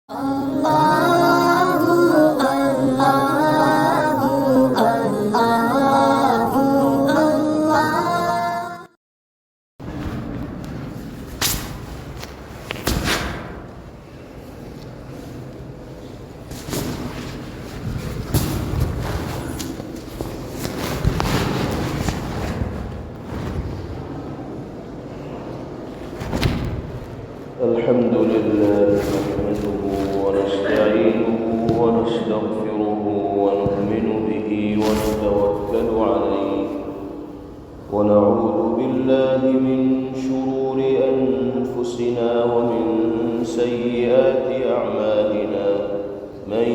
الحمد لله نحمده ونستعينه ونستغفره ونؤمن به ونتوكل عليه ونعوذ بالله من شرور أنفسنا ومن سيئات أعمالنا من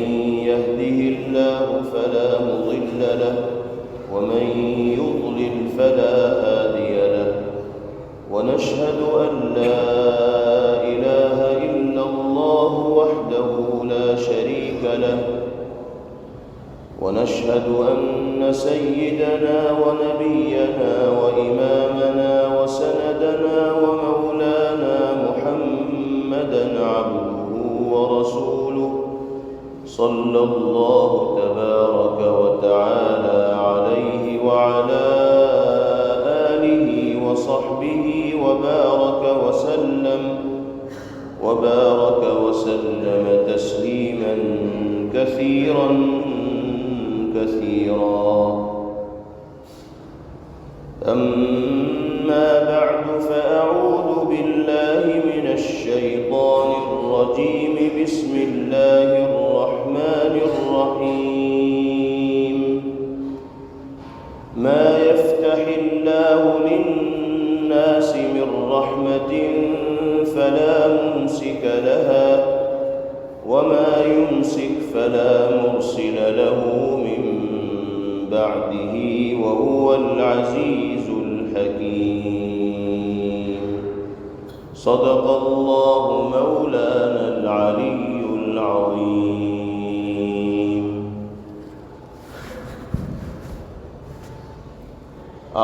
يهده الله فلا مضل له ومن يضلل فلا هادي له ونشهد أن لا إله إلا الله وحده لا شريك له ونشهد أن سيدنا ونبينا وإمامنا وسندنا ومولانا محمدا عبده ورسوله صلى الله تبارك وتعالى عليه وعلى آله وصحبه وبارك وسلم تسليما كثيرا أما بعد فأعوذ بالله من الشيطان الرجيم بسم الله الرحمن الرحيم ما يفتح الله للناس من رحمة فلا ممسك لها وما يمسك فلا مرسل له من بعده وهو العزيز الحكيم صدق الله مولانا العلي العظيم۔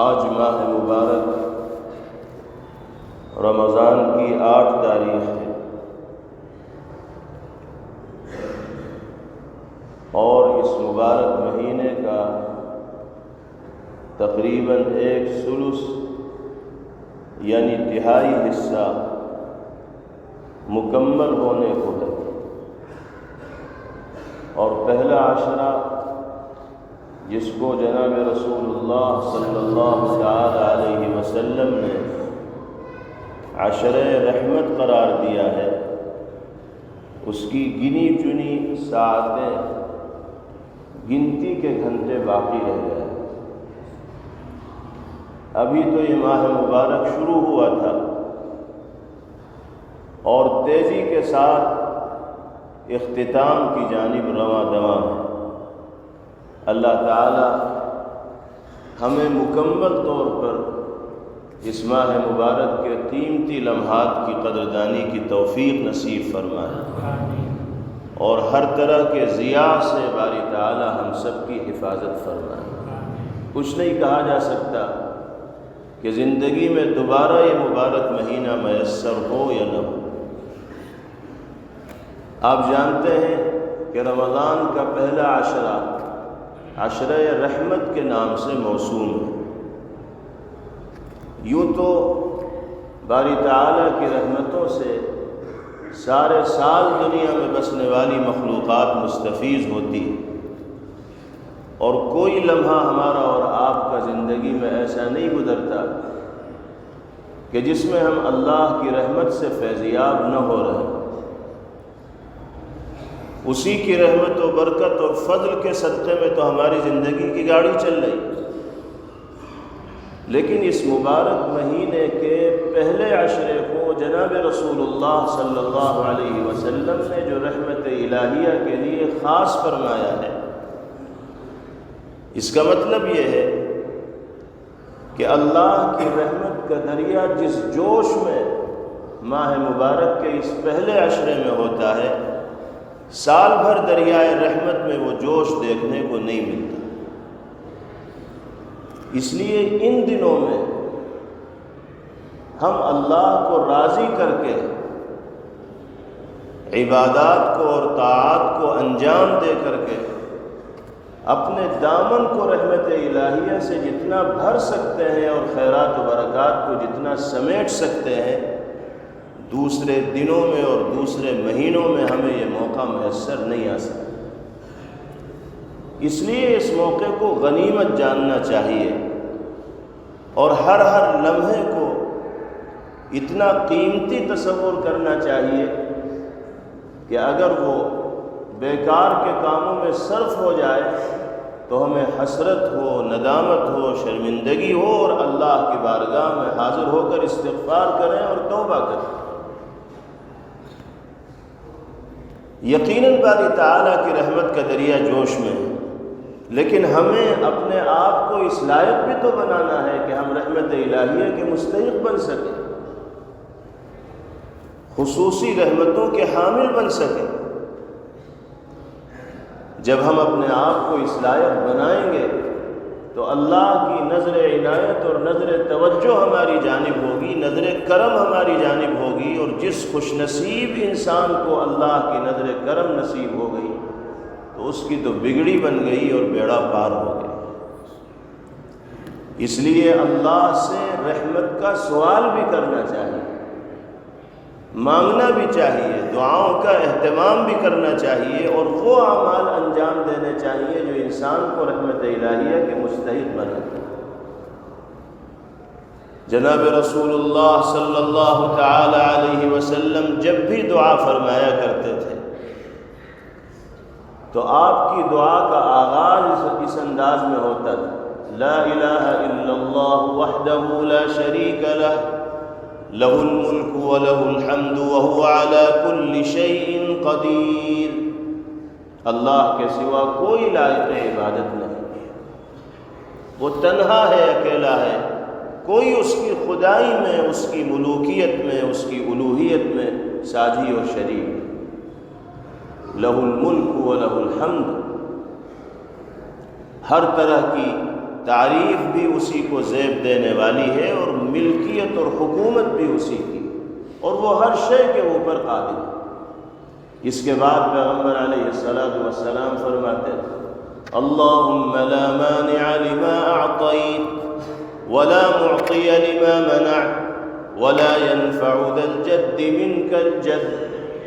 آج ماہ مبارک رمضان کی 8 تاریخ ہے اور اس مبارک مہینے کا تقریباً 1/3 یعنی تہائی حصہ مکمل ہونے کو ہے، اور پہلا عشرہ جس کو جناب رسول اللہ صلی اللہ علیہ وسلم نے عشرہ رحمت قرار دیا ہے، اس کی گنی چنی ساعتیں، گنتی کے گھنٹے باقی رہ گئے۔ ابھی تو یہ ماہ مبارک شروع ہوا تھا اور تیزی کے ساتھ اختتام کی جانب رواں دواں ہے۔ اللہ تعالی ہمیں مکمل طور پر اس ماہ مبارک کے قیمتی لمحات کی قدردانی کی توفیق نصیب فرمائے اور ہر طرح کے ضیاع سے باری تعالی ہم سب کی حفاظت فرمائے۔ کچھ نہیں کہا جا سکتا کہ زندگی میں دوبارہ یہ مبارک مہینہ میسر ہو یا نہ ہو۔ آپ جانتے ہیں کہ رمضان کا پہلا عشرہ عشرہ رحمت کے نام سے موسوم ہے۔ یوں تو باری تعالیٰ کی رحمتوں سے سارے سال دنیا میں بسنے والی مخلوقات مستفیض ہوتی ہے، اور کوئی لمحہ ہمارا اور آپ کا زندگی میں ایسا نہیں گزرتا کہ جس میں ہم اللہ کی رحمت سے فیضیاب نہ ہو رہے۔ اسی کی رحمت و برکت اور فضل کے صدقے میں تو ہماری زندگی کی گاڑی چل رہی، لیکن اس مبارک مہینے کے پہلے عشرے کو جناب رسول اللہ صلی اللہ علیہ وسلم نے جو رحمت الہیہ کے لیے خاص فرمایا ہے، اس کا مطلب یہ ہے کہ اللہ کی رحمت کا دریا جس جوش میں ماہ مبارک کے اس پہلے عشرے میں ہوتا ہے، سال بھر دریائے رحمت میں وہ جوش دیکھنے کو نہیں ملتا۔ اس لیے ان دنوں میں ہم اللہ کو راضی کر کے عبادات کو اور طاعات کو انجام دے کر کے اپنے دامن کو رحمت الہیہ سے جتنا بھر سکتے ہیں اور خیرات و برکات کو جتنا سمیٹ سکتے ہیں، دوسرے دنوں میں اور دوسرے مہینوں میں ہمیں یہ موقع میسر نہیں آ سکتا۔ اس لیے اس موقع کو غنیمت جاننا چاہیے اور ہر لمحے کو اتنا قیمتی تصور کرنا چاہیے کہ اگر وہ بیکار کے کاموں میں صرف ہو جائے تو ہمیں حسرت ہو، ندامت ہو، شرمندگی ہو اور اللہ کی بارگاہ میں حاضر ہو کر استغفار کریں اور توبہ کریں۔ یقیناً باری تعالیٰ کی رحمت کا دریا جوش میں ہے، لیکن ہمیں اپنے آپ کو اس لائق بھی تو بنانا ہے کہ ہم رحمت الہیہ کے مستحق بن سکیں، خصوصی رحمتوں کے حامل بن سکیں۔ جب ہم اپنے آپ کو اس لائق بنائیں گے تو اللہ کی نظر عنایت اور نظر توجہ ہماری جانب ہوگی، نظر کرم ہماری جانب ہوگی، اور جس خوش نصیب انسان کو اللہ کی نظر کرم نصیب ہو گئی تو اس کی تو بگڑی بن گئی اور بیڑا پار ہو گیا۔ اس لیے اللہ سے رحمت کا سوال بھی کرنا چاہیے، مانگنا بھی چاہیے، دعاؤں کا اہتمام بھی کرنا چاہیے، اور وہ اعمال انجام دینے چاہیے جو انسان کو رحمت الہیہ کے مستحق بناتے ہیں۔ جناب رسول اللہ صلی اللہ تعالی علیہ وسلم جب بھی دعا فرمایا کرتے تھے تو آپ کی دعا کا آغاز اس انداز میں ہوتا تھا: لا الہ الا اللہ وحدہ لا شریک لہ لہ الملک ولہ الحمد وہو علی کل شیء قدیر۔ اللہ کے سوا کوئی لائق عبادت نہیں، وہ تنہا ہے، اکیلا ہے، کوئی اس کی خدائی میں، اس کی ملوکیت میں، اس کی الوہیت میں ساجی اور شریک نہیں۔ لہ الملک ولہ الحمد، ہر طرح کی تعریف بھی اسی کو زیب دینے والی ہے، اور ملکیت اور حکومت بھی اسی کی، اور وہ ہر شے کے اوپر قادر ہے۔ اس کے بعد پیغمبر علیہ السلام فرماتے ہیں: اللہم لا مانع لما اعطیت ولا معطی لما منعت ولا ينفع ذا الجد منک الجد۔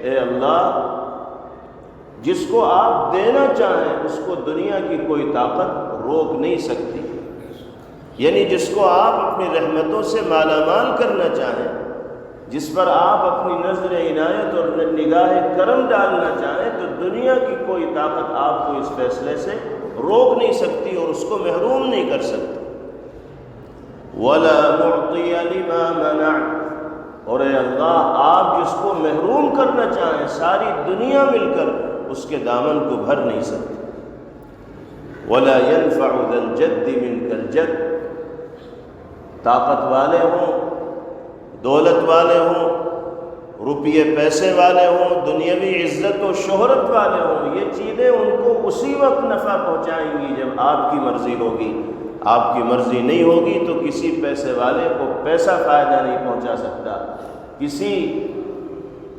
اے اللہ، جس کو آپ دینا چاہیں اس کو دنیا کی کوئی طاقت روک نہیں سکتی، یعنی جس کو آپ اپنی رحمتوں سے مالا مال کرنا چاہیں، جس پر آپ اپنی نظر عنایت اور نگاہ کرم ڈالنا چاہیں، تو دنیا کی کوئی طاقت آپ کو اس فیصلے سے روک نہیں سکتی اور اس کو محروم نہیں کر سکتی۔ وَلَا مُعْطِيَ لِمَا مَنَعْتَ، اور اے اللہ، آپ جس کو محروم کرنا چاہیں ساری دنیا مل کر اس کے دامن کو بھر نہیں سکتی۔ وَلَا يَنْفَعُ ذَا الْجَدِّ مِنْكَ الْجَدِّ، طاقت والے ہوں، دولت والے ہوں، روپیے پیسے والے ہوں، دنیاوی عزت و شہرت والے ہوں، یہ چیزیں ان کو اسی وقت نفع پہنچائیں گی جب آپ کی مرضی ہوگی۔ آپ کی مرضی نہیں ہوگی تو کسی پیسے والے کو پیسہ فائدہ نہیں پہنچا سکتا، کسی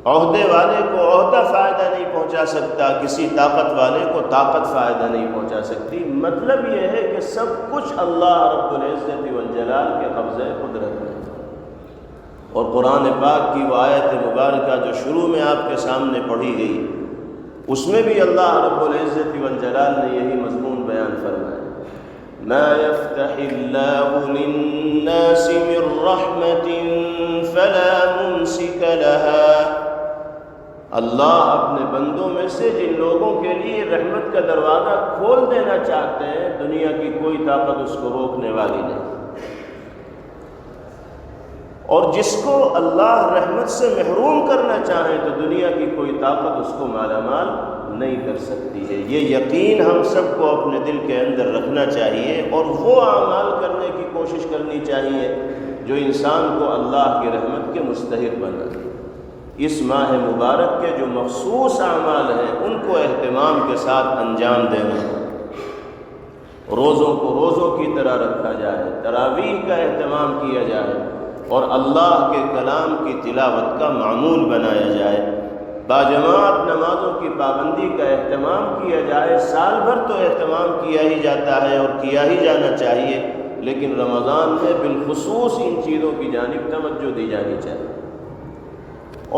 عہدے والے کو عہدہ فائدہ نہیں پہنچا سکتا، کسی طاقت والے کو طاقت فائدہ نہیں پہنچا سکتی۔ مطلب یہ ہے کہ سب کچھ اللہ رب العزت والجلال کے قبضۂ قدرت میں۔ اور قرآن پاک کی وہ آیت مبارکہ جو شروع میں آپ کے سامنے پڑھی گئی، اس میں بھی اللہ رب العزت والجلال نے یہی مضمون بیان فرمایا: ما يفتح اللہ للناس من رحمت فلا ممسک لها۔ اللہ اپنے بندوں میں سے جن لوگوں کے لیے رحمت کا دروازہ کھول دینا چاہتے ہیں، دنیا کی کوئی طاقت اس کو روکنے والی نہیں، اور جس کو اللہ رحمت سے محروم کرنا چاہے تو دنیا کی کوئی طاقت اس کو مالا مال نہیں کر سکتی ہے۔ یہ یقین ہم سب کو اپنے دل کے اندر رکھنا چاہیے، اور وہ اعمال کرنے کی کوشش کرنی چاہیے جو انسان کو اللہ کی رحمت کے مستحق بنائے۔ اس ماہ مبارک کے جو مخصوص اعمال ہیں ان کو اہتمام کے ساتھ انجام دینا، روزوں کو روزوں کی طرح رکھا جائے، تراویح کا اہتمام کیا جائے، اور اللہ کے کلام کی تلاوت کا معمول بنایا جائے۔ باجماعت نمازوں کی پابندی کا اہتمام کیا جائے۔ سال بھر تو اہتمام کیا ہی جاتا ہے اور کیا ہی جانا چاہیے، لیکن رمضان میں بالخصوص ان چیزوں کی جانب توجہ دی جانی چاہیے،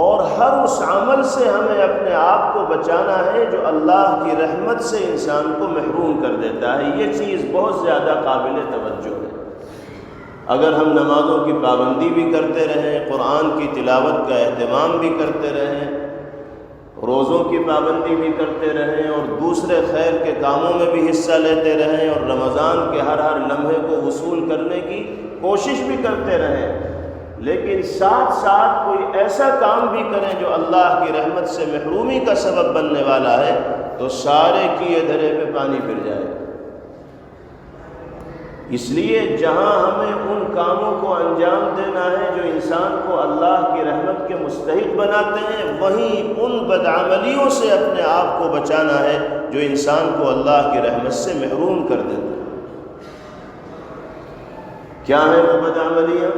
اور ہر اس عمل سے ہمیں اپنے آپ کو بچانا ہے جو اللہ کی رحمت سے انسان کو محروم کر دیتا ہے۔ یہ چیز بہت زیادہ قابل توجہ ہے۔ اگر ہم نمازوں کی پابندی بھی کرتے رہیں، قرآن کی تلاوت کا اہتمام بھی کرتے رہیں، روزوں کی پابندی بھی کرتے رہیں، اور دوسرے خیر کے کاموں میں بھی حصہ لیتے رہیں، اور رمضان کے ہر لمحے کو وصول کرنے کی کوشش بھی کرتے رہیں، لیکن ساتھ ساتھ کوئی ایسا کام بھی کریں جو اللہ کی رحمت سے محرومی کا سبب بننے والا ہے، تو سارے کیے دھرے پہ پانی پھر جائے۔ اس لیے جہاں ہمیں ان کاموں کو انجام دینا ہے جو انسان کو اللہ کی رحمت کے مستحق بناتے ہیں، وہیں ان بدعملیوں سے اپنے آپ کو بچانا ہے جو انسان کو اللہ کی رحمت سے محروم کر دیتے ہیں۔ کیا ہیں وہ بدعملیاں؟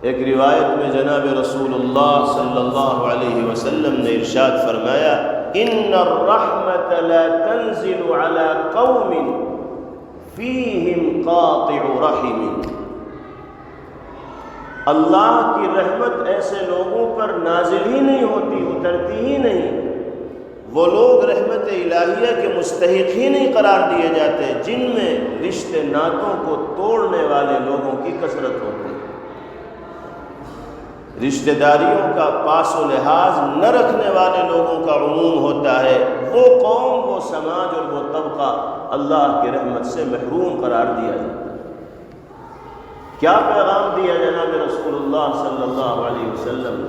ایک روایت میں جناب رسول اللہ صلی اللہ علیہ وسلم نے ارشاد فرمایا، ان الرحمت لا تنزل على قوم فیہم قاطع رحم۔ اللہ کی رحمت ایسے لوگوں پر نازل ہی نہیں ہوتی، اترتی ہی نہیں، وہ لوگ رحمت الہیہ کے مستحق ہی نہیں قرار دیے جاتے جن میں رشتے ناتوں کو توڑنے والے لوگوں کی کثرت ہوتی ہے، رشتہ داریوں کا پاس و لحاظ نہ رکھنے والے لوگوں کا عموم ہوتا ہے۔ وہ قوم، وہ سماج اور وہ طبقہ اللہ کی رحمت سے محروم قرار دیا جاتا ہے۔ کیا پیغام دیا جناب رسول اللہ صلی اللہ علیہ وسلم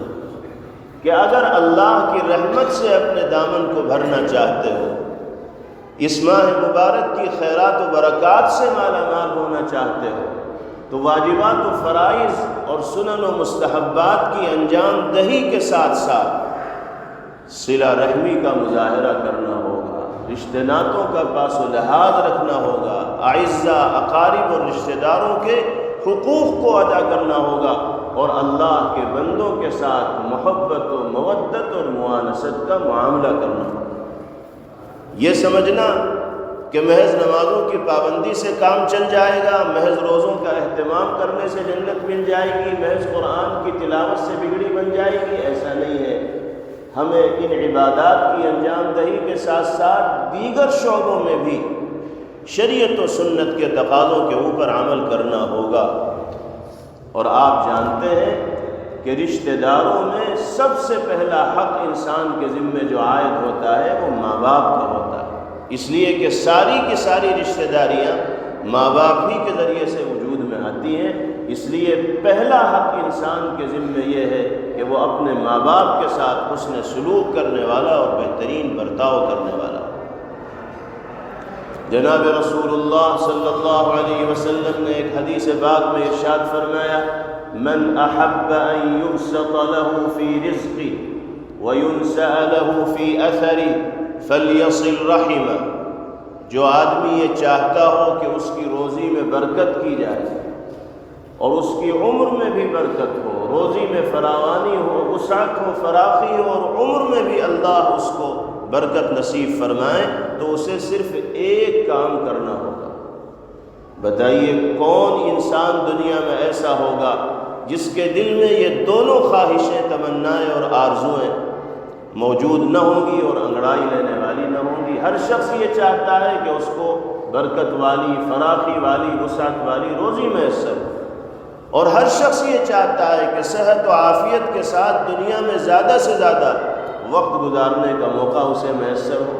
کہ اگر اللہ کی رحمت سے اپنے دامن کو بھرنا چاہتے ہو، اس ماہ مبارک کی خیرات و برکات سے مالا مال ہونا چاہتے ہو، تو واجبات و فرائض اور سنن و مستحبات کی انجام دہی کے ساتھ ساتھ صلہ رحمی کا مظاہرہ کرنا ہوگا، رشتہ ناتوں کا پاس و لحاظ رکھنا ہوگا، اعزہ اقارب اور رشتہ داروں کے حقوق کو ادا کرنا ہوگا، اور اللہ کے بندوں کے ساتھ محبت و مودت اور موانست کا معاملہ کرنا ہوگا۔ یہ سمجھنا کہ محض نمازوں کی پابندی سے کام چل جائے گا، محض روزوں کا اہتمام کرنے سے جنت مل جائے گی، محض قرآن کی تلاوت سے بگڑی بن جائے گی، ایسا نہیں ہے۔ ہمیں ان عبادات کی انجام دہی کے ساتھ ساتھ دیگر شعبوں میں بھی شریعت و سنت کے تقاضوں کے اوپر عمل کرنا ہوگا۔ اور آپ جانتے ہیں کہ رشتہ داروں میں سب سے پہلا حق انسان کے ذمے جو عائد ہوتا ہے وہ ماں باپ کا ہوتا ہے، اس لیے کہ ساری کی ساری رشتہ داریاں ماں باپ ہی کے ذریعے سے وجود میں آتی ہیں، اس لیے پہلا حق انسان کے ذمے یہ ہے کہ وہ اپنے ماں باپ کے ساتھ حسن سلوک کرنے والا اور بہترین برتاؤ کرنے والا۔ جناب رسول اللہ صلی اللہ علیہ وسلم نے ایک حدیث پاک میں ارشاد فرمایا، من احب ان یبسط له فی رزقه وینسأ له فی اثره فلیصل رحمہ۔ جو آدمی یہ چاہتا ہو کہ اس کی روزی میں برکت کی جائے اور اس کی عمر میں بھی برکت ہو، روزی میں فراوانی ہو، وسعت ہو، فراخی ہو، اور عمر میں بھی اللہ اس کو برکت نصیب فرمائے، تو اسے صرف ایک کام کرنا ہوگا۔ بتائیے کون انسان دنیا میں ایسا ہوگا جس کے دل میں یہ دونوں خواہشیں، تمنائیں اور آرزوئیں موجود نہ ہوں گی اور انگڑائی لینے والی نہ ہوں گی۔ ہر شخص یہ چاہتا ہے کہ اس کو برکت والی، فراخی والی، وسعت والی روزی میسر ہو، اور ہر شخص یہ چاہتا ہے کہ صحت و عافیت کے ساتھ دنیا میں زیادہ سے زیادہ وقت گزارنے کا موقع اسے میسر ہو۔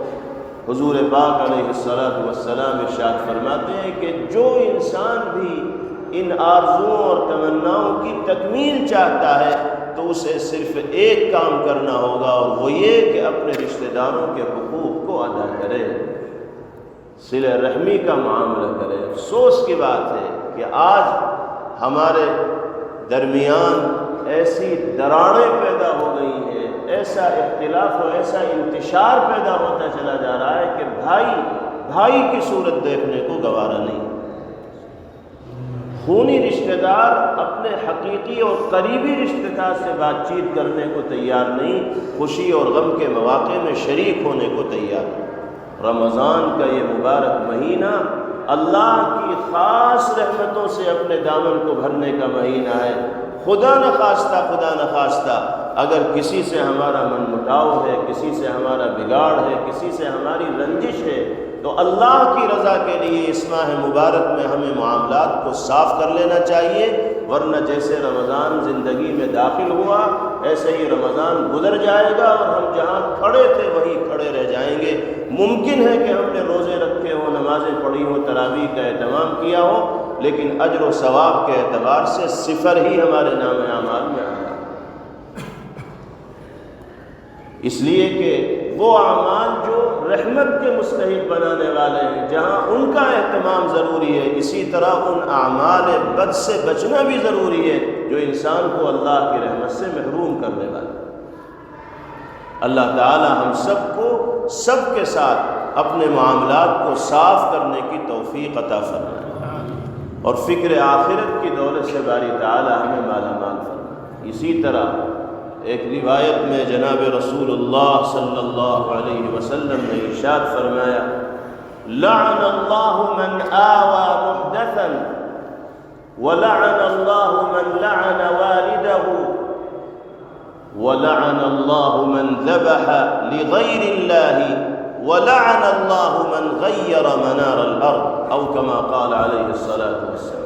حضور پاک علیہ السلام ارشاد فرماتے ہیں کہ جو انسان بھی ان آرزوؤں اور تمناؤں کی تکمیل چاہتا ہے تو اسے صرف ایک کام کرنا ہوگا، اور وہ یہ کہ اپنے رشتہ داروں کے حقوق کو ادا کرے، صلہ رحمی کا معاملہ کرے۔ افسوس کی بات ہے کہ آج ہمارے درمیان ایسی دراڑیں پیدا ہو گئی ہیں، ایسا اختلاف و ایسا انتشار پیدا ہوتا چلا جا رہا ہے کہ بھائی کی صورت دیکھنے کو گوارا نہیں۔ خونی رشتہ دار اپنے حقیقی اور قریبی رشتہ دار سے بات چیت کرنے کو تیار نہیں، خوشی اور غم کے مواقع میں شریک ہونے کو تیار نہیں۔ رمضان کا یہ مبارک مہینہ اللہ کی خاص رحمتوں سے اپنے دامن کو بھرنے کا مہینہ ہے۔ خدا نخواستہ اگر کسی سے ہمارا من مٹاؤ ہے، کسی سے ہمارا بگاڑ ہے، کسی سے ہماری رنجش ہے، تو اللہ کی رضا کے لیے اس ماہ مبارک میں ہمیں معاملات کو صاف کر لینا چاہیے، ورنہ جیسے رمضان زندگی میں داخل ہوا ایسے ہی رمضان گزر جائے گا اور ہم جہاں کھڑے تھے وہیں کھڑے رہ جائیں گے۔ ممکن ہے کہ ہم نے روزے رکھے ہوں، نمازیں پڑھی ہوں، تراویح کا اہتمام کیا ہو، لیکن اجر و ثواب کے اعتبار سے صفر ہی ہمارے نام اعمال میں آیا۔ اس لیے کہ وہ اعمال جو رحمت کے مستحق بنانے والے ہیں، جہاں ان کا اہتمام ضروری ہے، اسی طرح ان اعمال بد سے بچنا بھی ضروری ہے جو انسان کو اللہ کی رحمت سے محروم کرنے والے۔ اللہ تعالی ہم سب کو سب کے ساتھ اپنے معاملات کو صاف کرنے کی توفیق عطا فرمائے اور فکر آخرت کی دولت سے باری تعالی ہمیں مالا مال فرمائے۔ اسی طرح ایک روایت میں جناب رسول اللہ صلی اللہ علیہ وسلم نے ارشاد فرمایا، لعن اللہ من آوى محدثا ولعن اللہ من لعن والدہ ولعن اللہ من ذبح لغیر اللہ ولعن اللہ من غیر منار الارض او کما قال علیہ الصلاۃ والسلام۔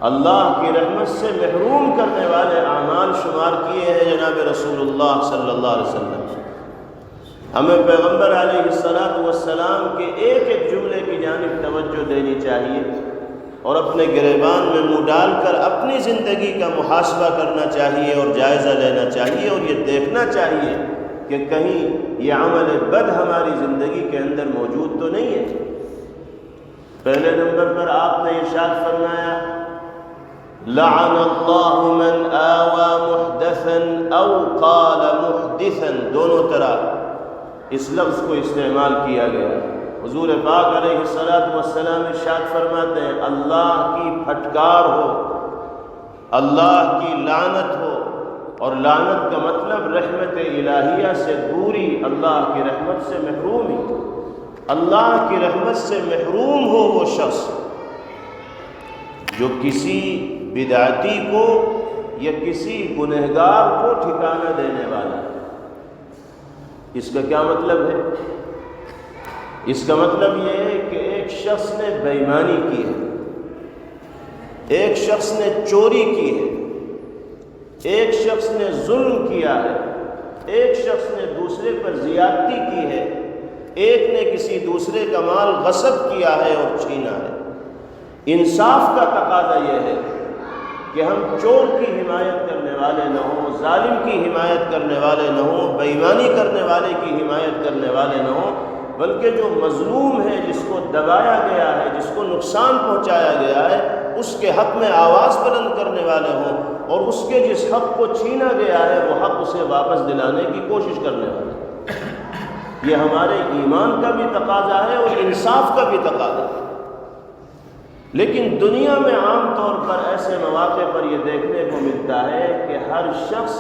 اللہ کی رحمت سے محروم کرنے والے اعمال شمار کیے ہیں جناب رسول اللہ صلی اللہ علیہ وسلم۔ ہمیں پیغمبر علیہ الصلاۃ والسلام کے ایک ایک جملے کی جانب توجہ دینی چاہیے اور اپنے گریبان میں منہ ڈال کر اپنی زندگی کا محاسبہ کرنا چاہیے اور جائزہ لینا چاہیے اور یہ دیکھنا چاہیے کہ کہیں یہ عمل بد ہماری زندگی کے اندر موجود تو نہیں ہے۔ پہلے نمبر پر آپ نے ارشاد فرمایا، لعن اللہ من آوى محدثا او قال محدثا، دونوں طرح اس لفظ کو استعمال کیا گیا۔ حضور پاک علیہ الصلاۃ والسلام ارشاد فرماتے ہیں، اللہ کی پھٹکار ہو، اللہ کی لعنت ہو، اور لعنت کا مطلب رحمت الہیہ سے دوری، اللہ کی رحمت سے محرومی۔ اللہ کی رحمت سے محروم ہو وہ شخص جو کسی بدعتی کو یا کسی گنہگار کو ٹھکانہ دینے والا ہے۔ اس کا کیا مطلب ہے؟ اس کا مطلب یہ ہے کہ ایک شخص نے بے ایمانی کی ہے، ایک شخص نے چوری کی ہے، ایک شخص نے ظلم کیا ہے، ایک شخص نے دوسرے پر زیادتی کی ہے، ایک نے کسی دوسرے کا مال غصب کیا ہے اور چھینا ہے۔ انصاف کا تقاضا یہ ہے کہ ہم چور کی حمایت کرنے والے نہ ہوں، ظالم کی حمایت کرنے والے نہ ہوں، بے ایمانی کرنے والے کی حمایت کرنے والے نہ ہوں، بلکہ جو مظلوم ہے، جس کو دبایا گیا ہے، جس کو نقصان پہنچایا گیا ہے، اس کے حق میں آواز بلند کرنے والے ہوں، اور اس کے جس حق کو چھینا گیا ہے وہ حق اسے واپس دلانے کی کوشش کرنے والے ہیں۔ یہ ہمارے ایمان کا بھی تقاضا ہے اور انصاف کا بھی تقاضا ہے۔ لیکن دنیا میں عام طور پر ایسے مواقع پر یہ دیکھنے کو ملتا ہے کہ ہر شخص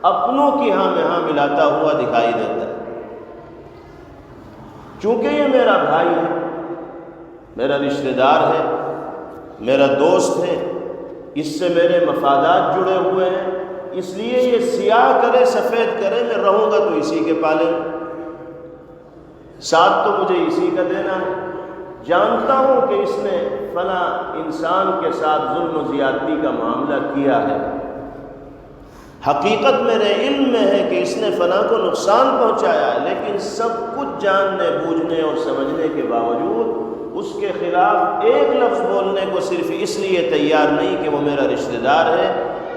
اپنوں کی ہاں میں ہاں ملاتا ہوا دکھائی دیتا ہے۔ چونکہ یہ میرا بھائی ہے، میرا رشتہ دار ہے، میرا دوست ہے، اس سے میرے مفادات جڑے ہوئے ہیں، اس لیے یہ سیاہ کرے سفید کرے، میں رہوں گا تو اسی کے پالے میں، ساتھ تو مجھے اسی کا دینا ہے۔ جانتا ہوں کہ اس نے فلاں انسان کے ساتھ ظلم و زیادتی کا معاملہ کیا ہے، حقیقت میرے علم میں ہے کہ اس نے فلاں کو نقصان پہنچایا ہے، لیکن سب کچھ جاننے بوجھنے اور سمجھنے کے باوجود اس کے خلاف ایک لفظ بولنے کو صرف اس لیے تیار نہیں کہ وہ میرا رشتہ دار ہے،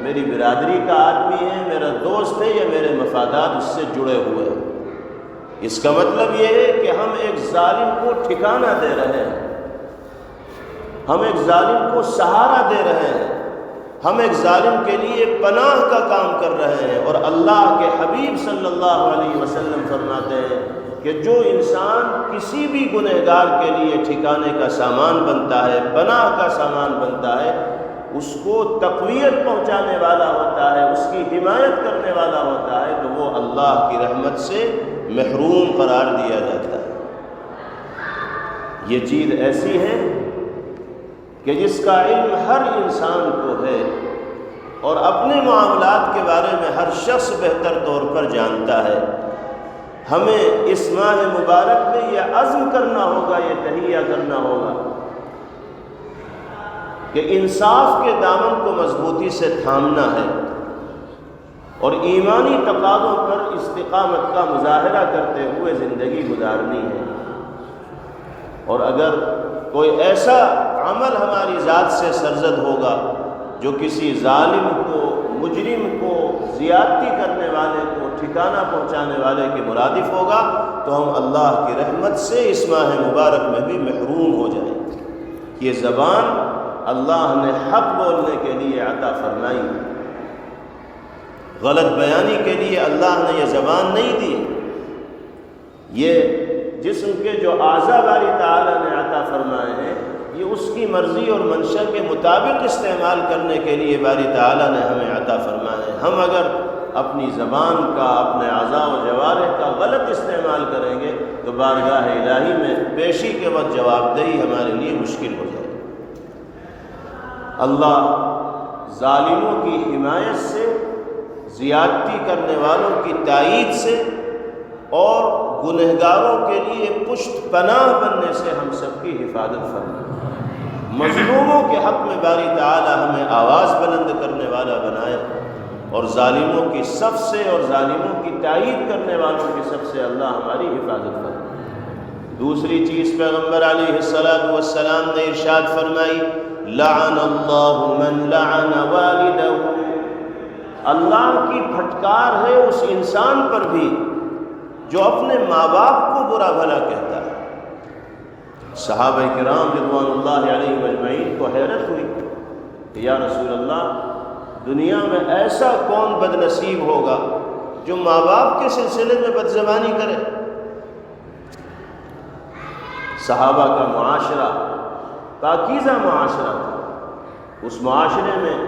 میری برادری کا آدمی ہے، میرا دوست ہے یا میرے مفادات اس سے جڑے ہوئے ہیں۔ اس کا مطلب یہ ہے کہ ہم ایک ظالم کو ٹھکانہ دے رہے ہیں، ہم ایک ظالم کو سہارا دے رہے ہیں، ہم ایک ظالم کے لیے پناہ کا کام کر رہے ہیں، اور اللہ کے حبیب صلی اللہ علیہ وسلم فرماتے ہیں کہ جو انسان کسی بھی گنہگار کے لیے ٹھکانے کا سامان بنتا ہے، پناہ کا سامان بنتا ہے، اس کو تقویت پہنچانے والا ہوتا ہے، اس کی حمایت کرنے والا ہوتا ہے، تو وہ اللہ کی رحمت سے محروم قرار دیا جاتا ہے۔ یہ چیز ایسی ہے کہ جس کا علم ہر انسان کو ہے، اور اپنے معاملات کے بارے میں ہر شخص بہتر طور پر جانتا ہے۔ ہمیں اس ماہ مبارک میں یہ عزم کرنا ہوگا، یہ تہیہ کرنا ہوگا کہ انصاف کے دامن کو مضبوطی سے تھامنا ہے، اور ایمانی تقاضوں پر استقامت کا مظاہرہ کرتے ہوئے زندگی گزارنی ہے۔ اور اگر کوئی ایسا عمل ہماری ذات سے سرزد ہوگا جو کسی ظالم کو، مجرم کو، زیادتی کرنے والے کو، ٹھکانہ پہنچانے والے کے مرادف ہوگا، تو ہم اللہ کی رحمت سے اس ماہ مبارک میں بھی محروم ہو جائیں گے۔ یہ زبان اللہ نے حق بولنے کے لیے عطا فرمائی، غلط بیانی کے لیے اللہ نے یہ زبان نہیں دی۔ یہ جسم کے جو اعضاء باری تعالیٰ نے عطا فرمائے ہیں، یہ اس کی مرضی اور منشا کے مطابق استعمال کرنے کے لیے باری تعالیٰ نے ہمیں عطا فرمائے ہیں۔ ہم اگر اپنی زبان کا، اپنے اعضاء و جوارح کا غلط استعمال کریں گے تو بارگاہ الہی میں پیشی کے وقت جواب دہی ہمارے لیے مشکل ہو جائے گی۔ اللہ ظالموں کی حمایت سے، زیادتی کرنے والوں کی تائید سے، اور گنہگاروں کے لیے پشت پناہ بننے سے ہم سب کی حفاظت فرمائے۔ مظلوموں کے حق میں باری تعالی ہمیں آواز بلند کرنے والا بنائے، اور ظالموں کی صف سے اور ظالموں کی تائید کرنے والوں کی صف سے اللہ ہماری حفاظت فرمائے۔ دوسری چیز پیغمبر علیہ السلام نے ارشاد فرمائی، لعن اللہ من لعن والدہ، اللہ کی پھٹکار ہے اس انسان پر بھی جو اپنے ماں باپ کو برا بھلا کہتا ہے۔ صحابہ کرام رضوان اللہ علیہ اجمعین کو حیرت ہوئی کہ یا رسول اللہ، دنیا میں ایسا کون بد نصیب ہوگا جو ماں باپ کے سلسلے میں بدزبانی کرے؟ صحابہ کا معاشرہ پاکیزہ معاشرہ تھا، اس معاشرے میں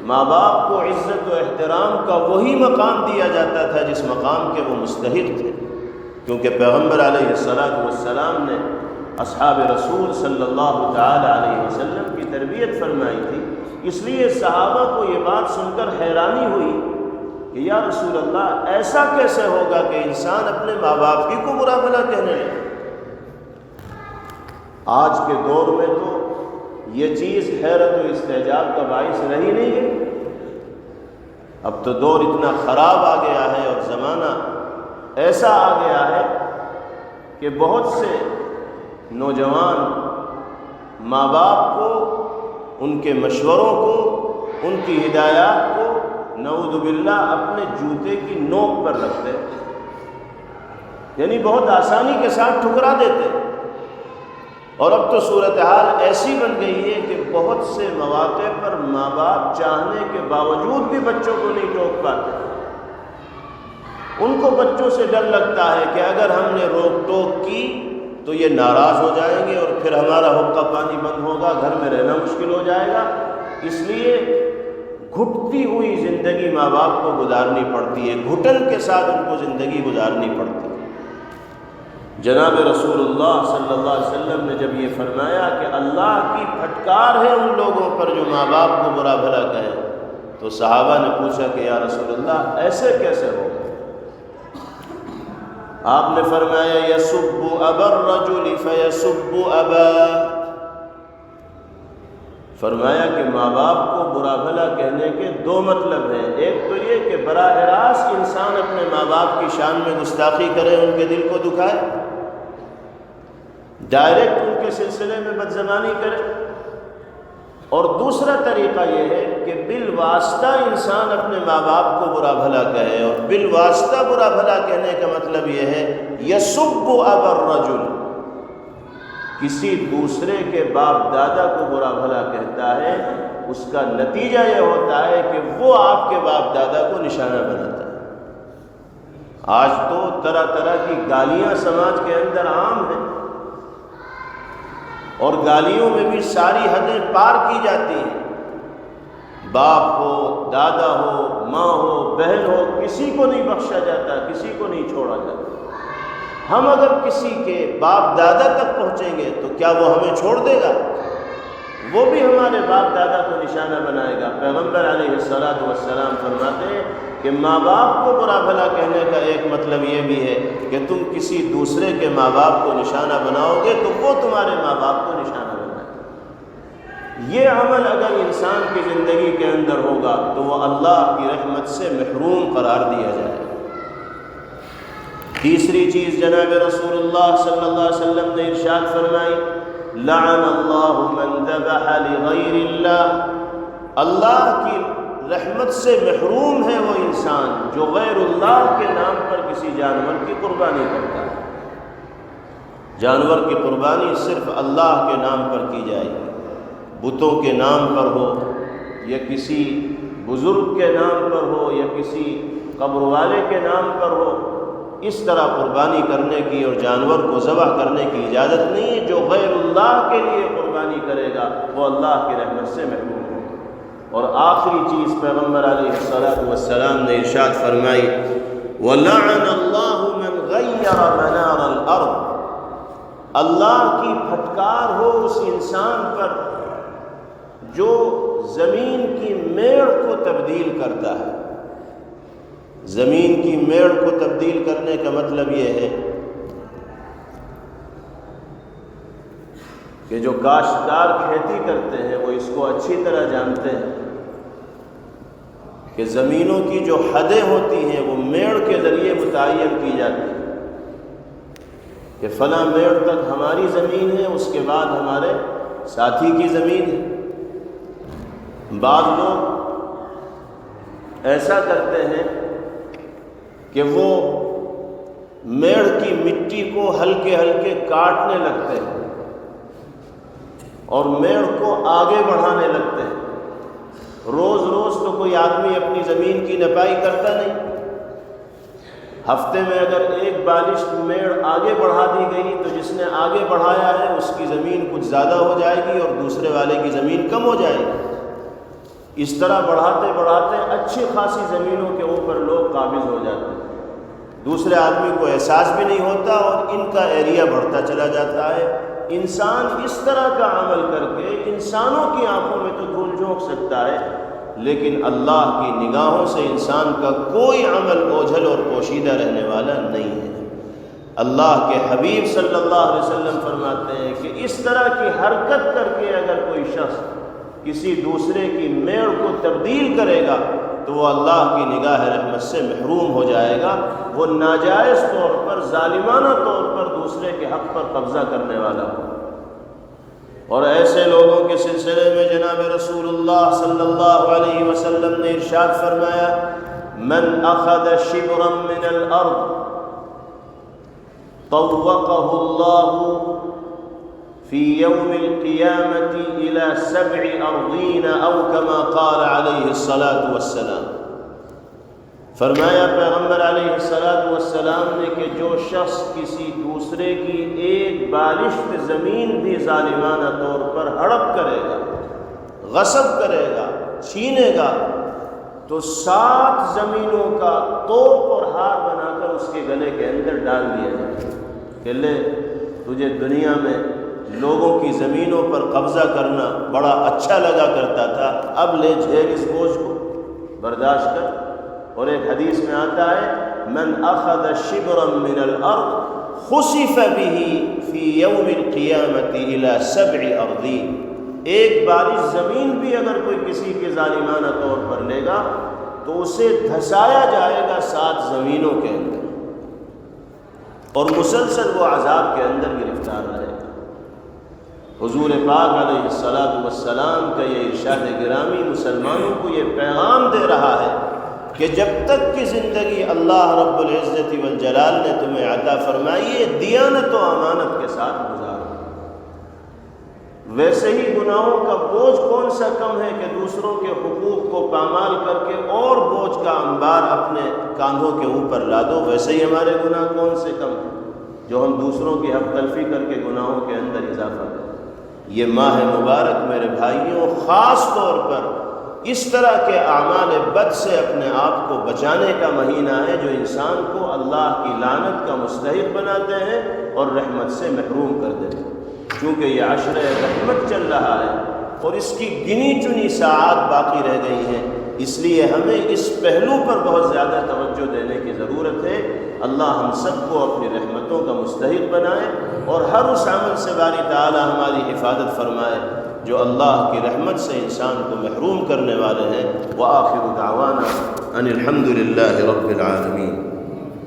ماں باپ کو عزت و احترام کا وہی مقام دیا جاتا تھا جس مقام کے وہ مستحق تھے، کیونکہ پیغمبر علیہ السلام نے اصحاب رسول صلی اللہ تعالی علیہ وسلم کی تربیت فرمائی تھی۔ اس لیے صحابہ کو یہ بات سن کر حیرانی ہوئی کہ یا رسول اللہ، ایسا کیسے ہوگا کہ انسان اپنے ماں باپ ہی کو برا بھلا کہنے لگے؟ آج کے دور میں تو یہ چیز حیرت و استعجاب کا باعث رہی نہیں ہے۔ اب تو دور اتنا خراب آ گیا ہے اور زمانہ ایسا آ گیا ہے کہ بہت سے نوجوان ماں باپ کو، ان کے مشوروں کو، ان کی ہدایات کو نعوذ باللہ اپنے جوتے کی نوک پر رکھتے، یعنی بہت آسانی کے ساتھ ٹھکرا دیتے۔ اور اب تو صورتحال ایسی بن گئی ہے کہ بہت سے مواقع پر ماں باپ چاہنے کے باوجود بھی بچوں کو نہیں ٹوک پاتے۔ ان کو بچوں سے ڈر لگتا ہے کہ اگر ہم نے روک ٹوک کی تو یہ ناراض ہو جائیں گے اور پھر ہمارا حقہ پانی بند ہوگا، گھر میں رہنا مشکل ہو جائے گا۔ اس لیے گھٹتی ہوئی زندگی ماں باپ کو گزارنی پڑتی ہے، گھٹن کے ساتھ ان کو زندگی گزارنی پڑتی ہے۔ جناب رسول اللہ صلی اللہ علیہ وسلم نے جب یہ فرمایا کہ اللہ کی پھٹکار ہے ان لوگوں پر جو ماں باپ کو برا بھلا کہے، تو صحابہ نے پوچھا کہ یا رسول اللہ، ایسے کیسے ہوگا؟ آپ نے فرمایا یسب ابا الرجل فیسب اباہ، فرمایا کہ ماں باپ کو برا بھلا کہنے کے دو مطلب ہیں۔ ایک تو یہ کہ براہ راست انسان اپنے ماں باپ کی شان میں گستاخی کرے، ان کے دل کو دکھائے، ڈائریکٹ ان کے سلسلے میں بدزبانی کرے، اور دوسرا طریقہ یہ ہے کہ بالواسطہ انسان اپنے ماں باپ کو برا بھلا کہے، اور بالواسطہ برا بھلا کہنے کا مطلب یہ ہے یسب ابا الرجل، کسی دوسرے کے باپ دادا کو برا بھلا کہتا ہے، اس کا نتیجہ یہ ہوتا ہے کہ وہ آپ کے باپ دادا کو نشانہ بناتا ہے۔ آج تو طرح طرح کی گالیاں سماج کے اندر عام ہیں، اور گالیوں میں بھی ساری حدیں پار کی جاتی ہیں۔ باپ ہو، دادا ہو، ماں ہو، بہن ہو، کسی کو نہیں بخشا جاتا، کسی کو نہیں چھوڑا جاتا۔ ہم اگر کسی کے باپ دادا تک پہنچیں گے تو کیا وہ ہمیں چھوڑ دے گا؟ وہ بھی ہمارے باپ دادا کو نشانہ بنائے گا۔ پیغمبر علیہ السلام فرماتے ہیں کہ ماں باپ کو برا بھلا کہنے کا ایک مطلب یہ بھی ہے کہ تم کسی دوسرے کے ماں باپ کو نشانہ بناؤ گے تو وہ تمہارے ماں باپ کو نشانہ بنائے گا۔ یہ عمل اگر انسان کی زندگی کے اندر ہوگا تو وہ اللہ کی رحمت سے محروم قرار دیا جائے گا۔ تیسری چیز جناب رسول اللہ صلی اللہ علیہ وسلم نے ارشاد فرمائی، لعن اللہ من ذبح لغیر اللہ، اللہ کی رحمت سے محروم ہے وہ انسان جو غیر اللہ کے نام پر کسی جانور کی قربانی کرتا ہے۔ جانور کی قربانی صرف اللہ کے نام پر کی جائے گی، بتوں کے نام پر ہو یا کسی بزرگ کے نام پر ہو یا کسی قبر والے کے نام پر ہو، اس طرح قربانی کرنے کی اور جانور کو ذبح کرنے کی اجازت نہیں ہے۔ جو غیر اللہ کے لیے قربانی کرے گا وہ اللہ کی رحمت سے محروم ہے۔ اور آخری چیز پیغمبر علیہ السلام نے ارشاد فرمائی، وَلَعَنَ اللَّهُ مَنْ غَيَّرَ مَنَارَ الْأَرْضِ، اللہ کی پھٹکار ہو اس انسان پر جو زمین کی میڑ کو تبدیل کرتا ہے۔ زمین کی میڑ کو تبدیل کرنے کا مطلب یہ ہے کہ جو کاشتکار کھیتی کرتے ہیں وہ اس کو اچھی طرح جانتے ہیں کہ زمینوں کی جو حدیں ہوتی ہیں وہ میڑ کے ذریعے متعین کی جاتی ہیں کہ فلاں میڑ تک ہماری زمین ہے، اس کے بعد ہمارے ساتھی کی زمین ہے۔ بعض لوگ ایسا کرتے ہیں کہ وہ میڑ کی مٹی کو ہلکے ہلکے کاٹنے لگتے ہیں اور میڑ کو آگے بڑھانے لگتے ہیں۔ روز روز تو کوئی آدمی اپنی زمین کی نپائی کرتا نہیں، ہفتے میں اگر ایک بالشت میڑ آگے بڑھا دی گئی تو جس نے آگے بڑھایا ہے اس کی زمین کچھ زیادہ ہو جائے گی اور دوسرے والے کی زمین کم ہو جائے گی۔ اس طرح بڑھاتے بڑھاتے اچھی خاصی زمینوں کے اوپر لوگ قابض ہو جاتے ہیں، دوسرے آدمی کو احساس بھی نہیں ہوتا اور ان کا ایریا بڑھتا چلا جاتا ہے۔ انسان اس طرح کا عمل کر کے انسانوں کی آنکھوں میں تو دھول جھونک سکتا ہے، لیکن اللہ کی نگاہوں سے انسان کا کوئی عمل اوجھل اور پوشیدہ رہنے والا نہیں ہے۔ اللہ کے حبیب صلی اللہ علیہ وسلم فرماتے ہیں کہ اس طرح کی حرکت کر کے اگر کوئی شخص کسی دوسرے کی میڑ کو تبدیل کرے گا تو وہ اللہ کی نگاہ رحمت سے محروم ہو جائے گا، وہ ناجائز طور پر، ظالمانہ طور پر دوسرے کے حق پر قبضہ کرنے والا ہو۔ اور ایسے لوگوں کے سلسلے میں جناب رسول اللہ صلی اللہ علیہ وسلم نے ارشاد فرمایا، من اخذ شبرا من الارض طوقه اللہ فی یوم القیامة الى 7 ارضین او کما قال علیہ السلام۔ فرمایا پیغمبر علیہ السلام نے کہ جو شخص کسی دوسرے کی ایک بالشت زمین بھی ظالمانہ طور پر ہڑپ کرے گا، غصب کرے گا، چھینے گا، تو 7 زمینوں کا توپ اور ہار بنا کر اس کے گلے کے اندر ڈال دیا جائے کہ لے، تجھے دنیا میں لوگوں کی زمینوں پر قبضہ کرنا بڑا اچھا لگا کرتا تھا، اب لے جھیل اس بوجھ کو، برداشت کر۔ اور ایک حدیث میں آتا ہے، من اخذ شبرا من الارض خسف به فی یوم القیامة الى 7 ارضین، ایک بالش زمین بھی اگر کوئی کسی کے ظالمانہ طور پر لے گا تو اسے دھسایا جائے گا 7 زمینوں کے اندر، اور مسلسل وہ عذاب کے اندر گرفتار رہے گا۔ حضور پاک علیہ السلام کا یہ ارشاد گرامی مسلمانوں کو یہ پیغام دے رہا ہے کہ جب تک کی زندگی اللہ رب العزت والجلال نے تمہیں عطا فرمائی ہے، دیانت و امانت کے ساتھ گزارو۔ ویسے ہی گناہوں کا بوجھ کون سا کم ہے کہ دوسروں کے حقوق کو پامال کر کے اور بوجھ کا انبار اپنے کاندھوں کے اوپر لا دو، ویسے ہی ہمارے گناہ کون سے کم ہیں جو ہم دوسروں کی حق تلفی کر کے گناہوں کے اندر اضافہ کریں۔ یہ ماہ مبارک میرے بھائیوں خاص طور پر اس طرح کے اعمال بد سے اپنے آپ کو بچانے کا مہینہ ہے جو انسان کو اللہ کی لعنت کا مستحق بناتے ہیں اور رحمت سے محروم کر دیتے ہیں۔ چونکہ یہ عشرہ رحمت چل رہا ہے اور اس کی گنی چنی ساعات باقی رہ گئی ہیں، اس لیے ہمیں اس پہلو پر بہت زیادہ توجہ دینے کی ضرورت ہے۔ اللہ ہم سب کو اپنی رحمتوں کا مستحق بنائے اور ہر اس عمل سے باری تعالی ہماری حفاظت فرمائے جو اللہ کی رحمت سے انسان کو محروم کرنے والے ہیں۔ وآخر دعوانا ان الحمد للہ رب العالمین۔